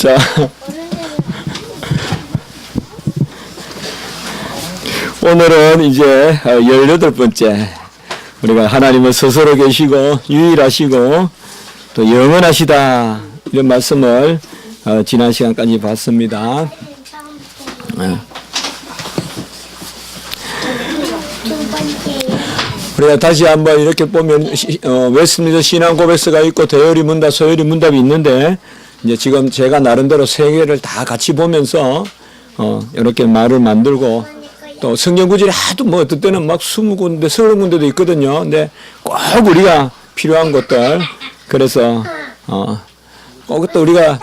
자, 오늘은 이제 18번째 우리가 하나님은 스스로 계시고 유일하시고 또 영원하시다 이런 말씀을 지난 시간까지 봤습니다. 우리가 다시 한번 이렇게 보면 웨스트민스터 신앙 고백서가 있고 대열이 문답, 소열이 문답이 있는데 이제 지금 제가 나름대로 세 개를 다 같이 보면서 이렇게 말을 만들고 또 성경 구절이 하도 뭐 어떤 때는 막 20군데, 30군데도 있거든요. 근데 꼭 우리가 필요한 것들 그래서 꼭 또 우리가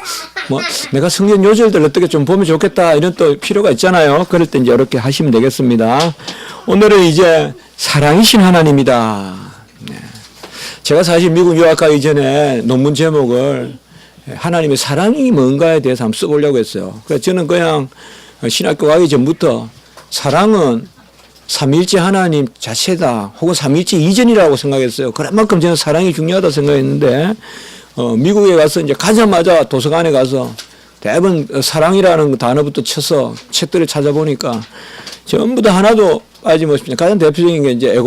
뭐 내가 성경 요절들 어떻게 좀 보면 좋겠다 이런 또 필요가 있잖아요. 그럴 때 이제 이렇게 하시면 되겠습니다. 오늘은 이제 사랑이신 하나님이다. 제가 사실 미국 유학하기 전에 논문 제목을 하나님의 사랑이 뭔가에 대해서 한번 써보려고 했어요. 그래서 저는 그냥 신학교 가기 전부터 사랑은 삼위일체 하나님 자체다 혹은 삼위일체 이전이라고 생각했어요. 그만큼 저는 사랑이 중요하다 생각했는데 미국에 가서 이제 가자마자 도서관에 가서 대부분 사랑이라는 단어부터 쳐서 책들을 찾아보니까 전부 다 하나도 빠짐없이 가장 대표적인 게 이제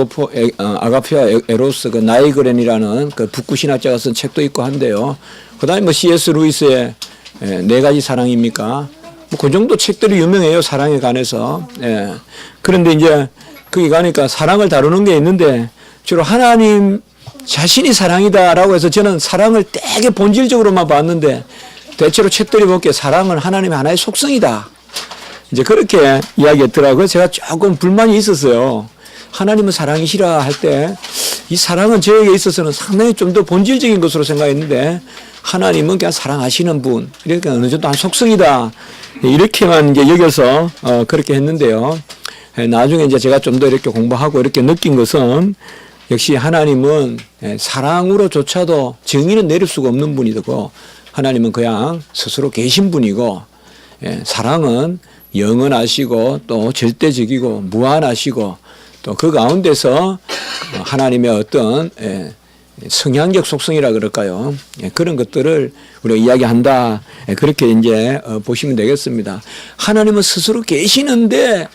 아가페와 에로스 그 나이그렌이라는 그 북구 신학자가 쓴 책도 있고 한데요. 그다음에 뭐 C.S. 루이스의 4가지 사랑입니까? 뭐 그 정도 책들이 유명해요. 사랑에 관해서. 예. 그런데 이제 거기 가니까 사랑을 다루는 게 있는데 주로 하나님 자신이 사랑이다라고 해서 저는 사랑을 되게 본질적으로만 봤는데 대체로 책들이 보기에 사랑은 하나님의 하나의 속성이다. 이제 그렇게 이야기했더라고요. 제가 조금 불만이 있었어요. 하나님은 사랑이시라 할 때 이 사랑은 저에게 있어서는 상당히 좀 더 본질적인 것으로 생각했는데 하나님은 그냥 사랑하시는 분, 이렇게 어느 정도 한 속성이다. 이렇게만 이제 여겨서 그렇게 했는데요. 나중에 이제 제가 좀 더 이렇게 공부하고 이렇게 느낀 것은 역시 하나님은 사랑으로조차도 정의는 내릴 수가 없는 분이고 하나님은 그냥 스스로 계신 분이고 사랑은 영원하시고 또 절대적이고 무한하시고 또 그 가운데서 하나님의 어떤 성향적 속성이라 그럴까요? 그런 것들을 우리가 이야기한다. 그렇게 이제 보시면 되겠습니다. 하나님은 스스로 계시는데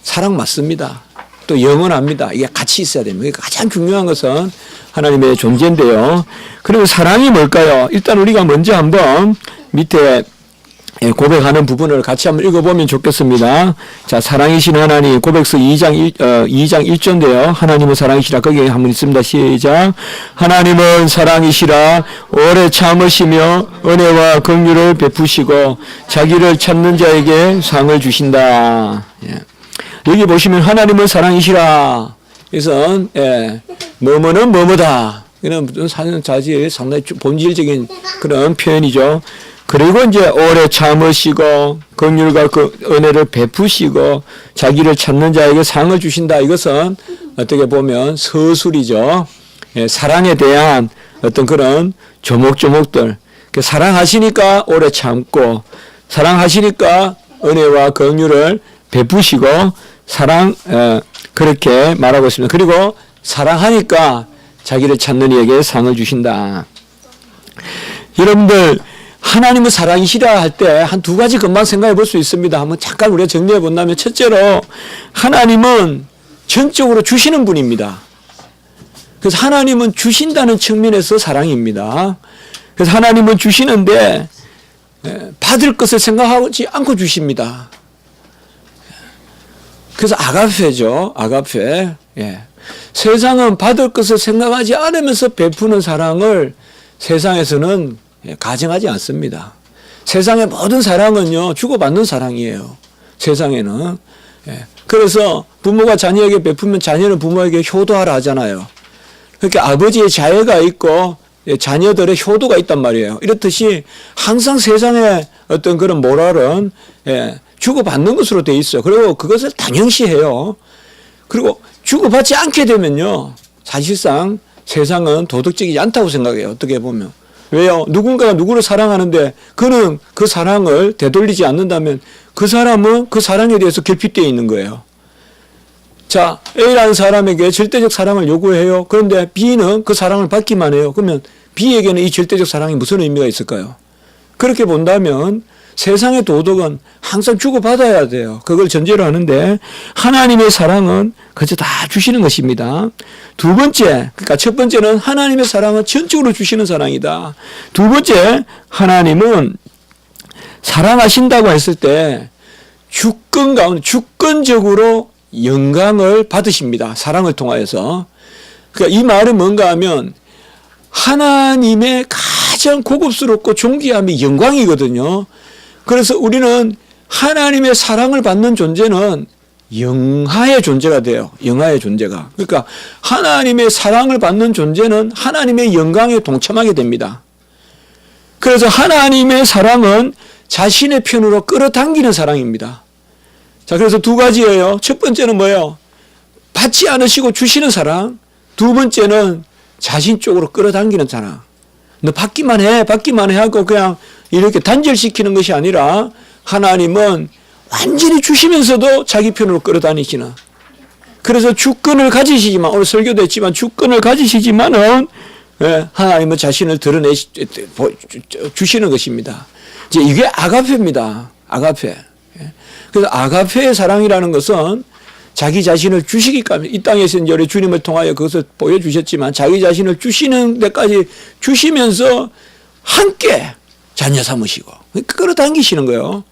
사랑 맞습니다. 또 영원합니다. 이게 같이 있어야 됩니다. 가장 중요한 것은 하나님의 존재인데요. 그리고 사랑이 뭘까요? 일단 우리가 먼저 한번 밑에 고백하는 부분을 같이 한번 읽어보면 좋겠습니다. 자, 사랑이신 하나님, 고백서 2장 1절인데요. 하나님은 사랑이시라. 거기에 한번 있습니다. 시작. 하나님은 사랑이시라. 오래 참으시며 은혜와 긍휼을 베푸시고 자기를 찾는 자에게 상을 주신다. 여기 보시면 하나님은 사랑이시라. 그래서 뭐뭐는 뭐뭐다. 이런 사는 자질이 상당히 본질적인 그런 표현이죠. 그리고 이제 오래 참으시고 긍휼과 그 은혜를 베푸시고 자기를 찾는 자에게 상을 주신다. 이것은 어떻게 보면 서술이죠. 사랑에 대한 어떤 그런 조목조목들. 사랑하시니까 오래 참고 사랑하시니까 은혜와 긍휼을 베푸시고 그렇게 말하고 있습니다. 그리고 사랑하니까 자기를 찾는 이에게 상을 주신다. 여러분들 하나님은 사랑이시라 할 때 한 2가지 금방 생각해 볼 수 있습니다. 한번 잠깐 우리가 정리해 본다면 첫째로 하나님은 전적으로 주시는 분입니다. 그래서 하나님은 주신다는 측면에서 사랑입니다. 그래서 하나님은 주시는데 받을 것을 생각하지 않고 주십니다. 그래서 아가페죠. 아가페. 세상은 받을 것을 생각하지 않으면서 베푸는 사랑을 세상에서는 가정하지 않습니다. 세상의 모든 사랑은요, 주고받는 사랑이에요. 세상에는. 그래서 부모가 자녀에게 베푸면 자녀는 부모에게 효도하라 하잖아요. 그러니까 아버지의 자애가 있고 자녀들의 효도가 있단 말이에요. 이렇듯이 항상 세상의 어떤 그런 모랄은 주고받는 것으로 돼 있어요. 그리고 그것을 당연시해요. 그리고 주고받지 않게 되면요, 사실상 세상은 도덕적이지 않다고 생각해요. 어떻게 보면. 왜요? 누군가가 누구를 사랑하는데 그는 그 사랑을 되돌리지 않는다면 그 사람은 그 사랑에 대해서 결핍되어 있는 거예요. 자, A라는 사람에게 절대적 사랑을 요구해요. 그런데 B는 그 사랑을 받기만 해요. 그러면 B에게는 이 절대적 사랑이 무슨 의미가 있을까요? 그렇게 본다면 세상의 도덕은 항상 주고받아야 돼요. 그걸 전제로 하는데 하나님의 사랑은 그저 다 주시는 것입니다. 두 번째, 그러니까 첫 번째는 하나님의 사랑은 전적으로 주시는 사랑이다. 두 번째, 하나님은 사랑하신다고 했을 때 주권적으로 영광을 받으십니다. 사랑을 통하여서. 그러니까 이 말은 뭔가 하면 하나님의 가장 고급스럽고 존귀함이 영광이거든요. 그래서 우리는 하나님의 사랑을 받는 존재는 영하의 존재가 돼요. 영하의 존재가. 그러니까 하나님의 사랑을 받는 존재는 하나님의 영광에 동참하게 됩니다. 그래서 하나님의 사랑은 자신의 편으로 끌어당기는 사랑입니다. 자, 그래서 두 가지예요. 첫 번째는 뭐예요? 받지 않으시고 주시는 사랑. 두 번째는 자신 쪽으로 끌어당기는 사랑. 너 받기만 해 하고 그냥 이렇게 단절시키는 것이 아니라 하나님은 완전히 주시면서도 자기 편으로 끌어다니시는. 그래서 주권을 가지시지만, 오늘 설교도 했지만 주권을 가지시지만은 하나님은 자신을 주시는 것입니다. 이제 이게 아가페입니다. 아가페. 그래서 아가페의 사랑이라는 것은 자기 자신을 주시기까지, 이 땅에서 이제 우리 주님을 통하여 그것을 보여주셨지만 자기 자신을 주시는 데까지 주시면서 함께 자녀 삼으시고 끌어당기시는 거예요.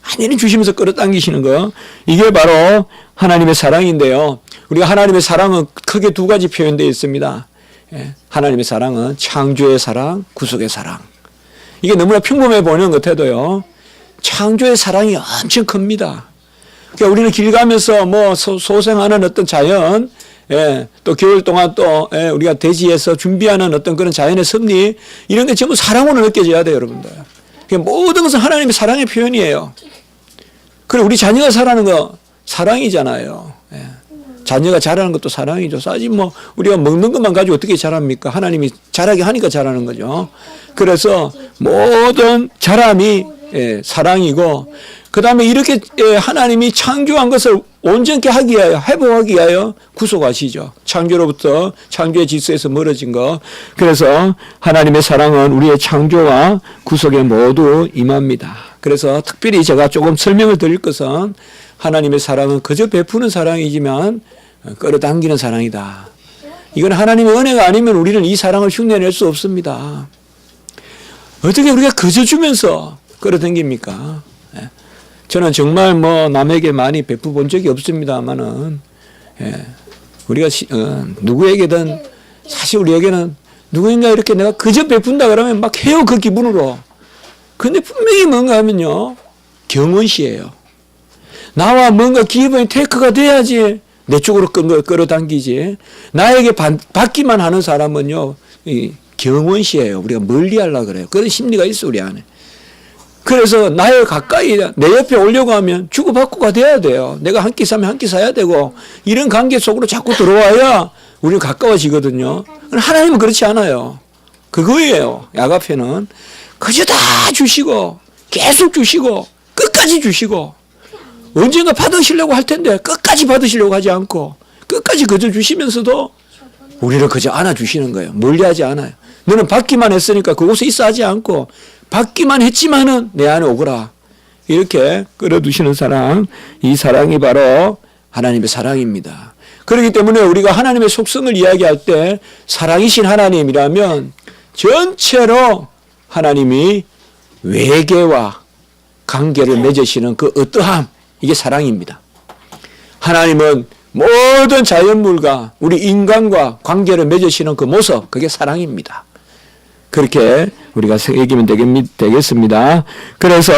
완전히 주시면서 끌어당기시는 거. 이게 바로 하나님의 사랑인데요. 우리가 하나님의 사랑은 크게 두 가지 표현되어 있습니다. 하나님의 사랑은 창조의 사랑, 구속의 사랑. 이게 너무나 평범해 보이는 것 같아도요. 창조의 사랑이 엄청 큽니다. 그러니까 우리는 길 가면서 소생하는 어떤 자연, 또 겨울 동안 또 우리가 대지에서 준비하는 어떤 그런 자연의 섭리, 이런 게 전부 사랑으로 느껴져야 돼요, 여러분들. 그러니까 모든 것은 하나님의 사랑의 표현이에요. 그리고 우리 자녀가 자라는 거 사랑이잖아요. 자녀가 자라는 것도 사랑이죠. 사실 우리가 먹는 것만 가지고 어떻게 자랍니까? 하나님이 자라게 하니까 자라는 거죠. 그래서 모든 자람이 사랑이고, 그 다음에 이렇게 하나님이 창조한 것을 온전케 하기 위하여, 회복하기 위하여 구속하시죠. 창조로부터, 창조의 질서에서 멀어진 것. 그래서 하나님의 사랑은 우리의 창조와 구속에 모두 임합니다. 그래서 특별히 제가 조금 설명을 드릴 것은 하나님의 사랑은 그저 베푸는 사랑이지만 끌어당기는 사랑이다. 이건 하나님의 은혜가 아니면 우리는 이 사랑을 흉내낼 수 없습니다. 어떻게 우리가 그저 주면서 끌어당깁니까? 저는 정말 남에게 많이 베푸 본 적이 없습니다만은, 우리가 누구에게든, 사실 우리에게는 누구인가 이렇게 내가 그저 베푼다 그러면 막 해요, 그 기분으로. 근데 분명히 뭔가 하면요, 경원시예요. 나와 뭔가 기분이 테이크가 돼야지 내 쪽으로 끌어당기지. 나에게 받기만 하는 사람은요, 경원시예요. 우리가 멀리 하려고 그래요. 그런 심리가 있어, 우리 안에. 그래서 나의 가까이, 내 옆에 오려고 하면 주고받고가 돼야 돼요. 내가 한 끼 사면 한 끼 사야 되고, 이런 관계 속으로 자꾸 들어와야 우리는 가까워지거든요. 하나님은 그렇지 않아요. 그거예요. 아가페는. 그저 다 주시고, 계속 주시고, 끝까지 주시고, 언젠가 받으시려고 할 텐데, 끝까지 받으시려고 하지 않고, 끝까지 그저 주시면서도 우리를 그저 안아주시는 거예요. 멀리 하지 않아요. 너는 받기만 했으니까 그곳에 있어 하지 않고, 받기만 했지만은 내 안에 오거라. 이렇게 끌어두시는 사랑, 이 사랑이 바로 하나님의 사랑입니다. 그렇기 때문에 우리가 하나님의 속성을 이야기할 때 사랑이신 하나님이라면 전체로 하나님이 외계와 관계를 맺으시는 그 어떠함, 이게 사랑입니다. 하나님은 모든 자연물과 우리 인간과 관계를 맺으시는 그 모습, 그게 사랑입니다. 그렇게 우리가 새기면 되겠습니다. 그래서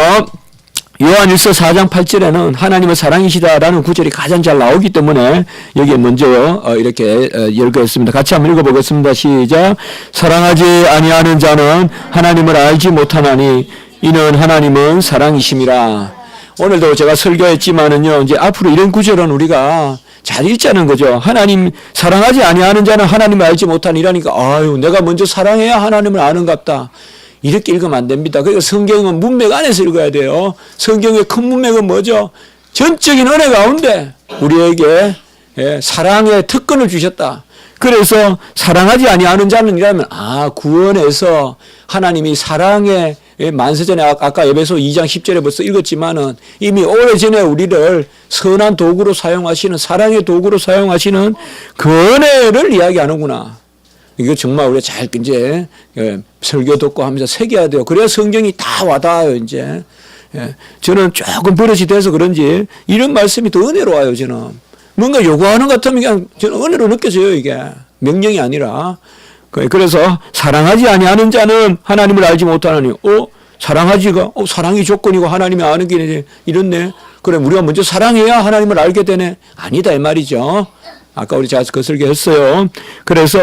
요한일서 4장 8절에는 하나님은 사랑이시다라는 구절이 가장 잘 나오기 때문에 여기에 먼저 이렇게 읽었습니다. 같이 한번 읽어보겠습니다. 시작. 사랑하지 아니하는 자는 하나님을 알지 못하나니 이는 하나님은 사랑이심이라. 오늘도 제가 설교했지만은요, 이제 앞으로 이런 구절은 우리가 잘 읽자는 거죠. 하나님 사랑하지 아니하는 자는 하나님을 알지 못하니라니까, 아유, 내가 먼저 사랑해야 하나님을 아는갑다. 이렇게 읽으면 안 됩니다. 그러니까 성경은 문맥 안에서 읽어야 돼요. 성경의 큰 문맥은 뭐죠? 전적인 은혜 가운데 우리에게 사랑의 특권을 주셨다. 그래서 사랑하지 아니하는 자는 이라면, 구원에서 하나님이 사랑의 만세전에 아까 에베소 2장 10절에 벌써 읽었지만은 이미 오래전에 우리를 선한 도구로 사용하시는 사랑의 도구로 사용하시는 그 은혜를 이야기하는구나. 이거 정말 우리가 잘 이제 설교 듣고 하면서 새겨야 돼요. 그래야 성경이 다 와닿아요. 이제 저는 조금 버릇이 돼서 그런지 이런 말씀이 더 은혜로워요. 저는 뭔가 요구하는 것 같으면 그냥 저는 은혜로 느껴져요. 이게 명령이 아니라. 그래서 사랑하지 아니하는 자는 하나님을 알지 못하나니 사랑하지가 사랑이 조건이고 하나님이 아는 게 이렇네. 그래 우리가 먼저 사랑해야 하나님을 알게 되네. 아니다 이 말이죠. 아까 우리 제가 그 설교했어요. 그래서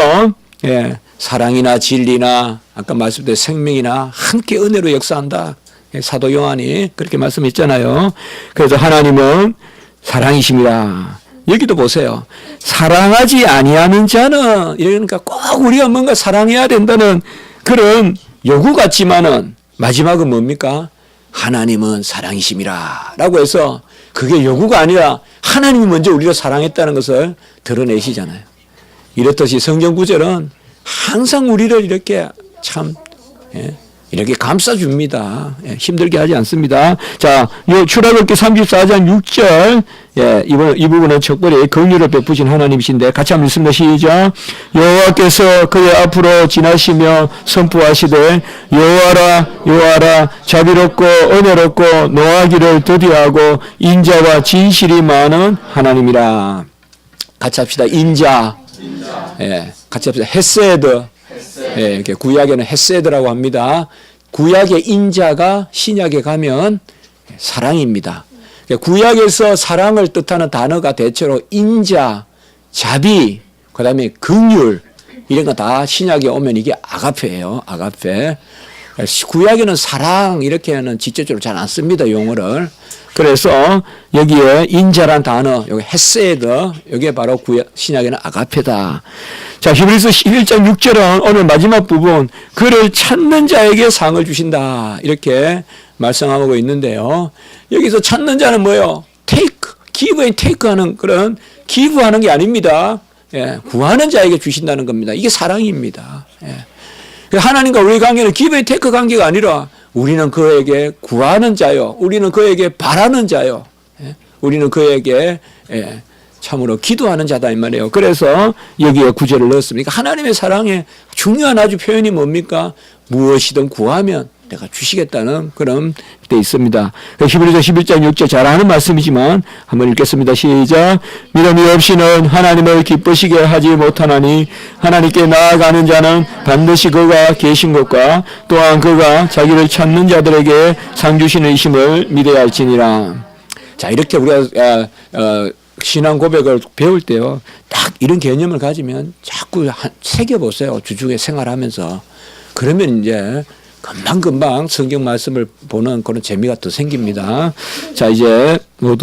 사랑이나 진리나 아까 말씀드린 생명이나 함께 은혜로 역사한다. 사도 요한이 그렇게 말씀했잖아요. 그래서 하나님은 사랑이십니다. 여기도 보세요. 사랑하지 아니하는 자는 그러니까 꼭 우리가 뭔가 사랑해야 된다는 그런 요구 같지만은 마지막은 뭡니까? 하나님은 사랑이심이라 라고 해서 그게 요구가 아니라 하나님이 먼저 우리를 사랑했다는 것을 드러내시잖아요. 이렇듯이 성경 구절은 항상 우리를 이렇게 참 이렇게 감싸줍니다. 힘들게 하지 않습니다. 자, 요 출애굽기 34장 6절 이 부분은 특별히 긍휼을 베푸신 하나님이신데 같이 한번 읽습니다. 시작. 여호와께서 그의 앞으로 지나시며 선포하시되 여호와라 자비롭고 은혜롭고 노하기를 더디하고 인자와 진실이 많은 하나님이라. 같이 합시다. 인자. 같이 합시다. 헤세드. 이렇게 구약에는 헤세드라고 합니다. 구약의 인자가 신약에 가면 사랑입니다. 구약에서 사랑을 뜻하는 단어가 대체로 인자, 자비, 그 다음에 긍휼 이런 거 다 신약에 오면 이게 아가페예요. 아가페. 구약에는 사랑 이렇게는 직접적으로 잘 안 씁니다. 용어를. 그래서 여기에 인자란 단어, 여기 헤세드, 여기에 바로 신약에는 아가페다. 자, 히브리서 11장 6절은 오늘 마지막 부분, 그를 찾는 자에게 상을 주신다. 이렇게 말씀하고 있는데요. 여기서 찾는 자는 뭐예요? take, give and take 하는 그런 기부하는 게 아닙니다. 구하는 자에게 주신다는 겁니다. 이게 사랑입니다. 하나님과 우리 관계는 give and take 관계가 아니라 우리는 그에게 구하는 자요. 우리는 그에게 바라는 자요. 우리는 그에게 참으로 기도하는 자다 이 말이에요. 그래서 여기에 구절을 넣었습니다. 하나님의 사랑의 중요한 아주 표현이 뭡니까? 무엇이든 구하면 내가 주시겠다는 그런 데 있습니다. 히브리서 11장 6절 잘 아는 말씀이지만 한번 읽겠습니다. 시작. 믿음이 없이는 하나님을 기쁘시게 하지 못하나니 하나님께 나아가는 자는 반드시 그가 계신 것과 또한 그가 자기를 찾는 자들에게 상 주시는 이심을 믿어야 할지니라. 자, 이렇게 우리가 신앙 고백을 배울 때요, 딱 이런 개념을 가지면 자꾸 새겨보세요. 주중에 생활하면서. 그러면 이제 금방금방 성경 말씀을 보는 그런 재미가 또 생깁니다. 자, 이제 모두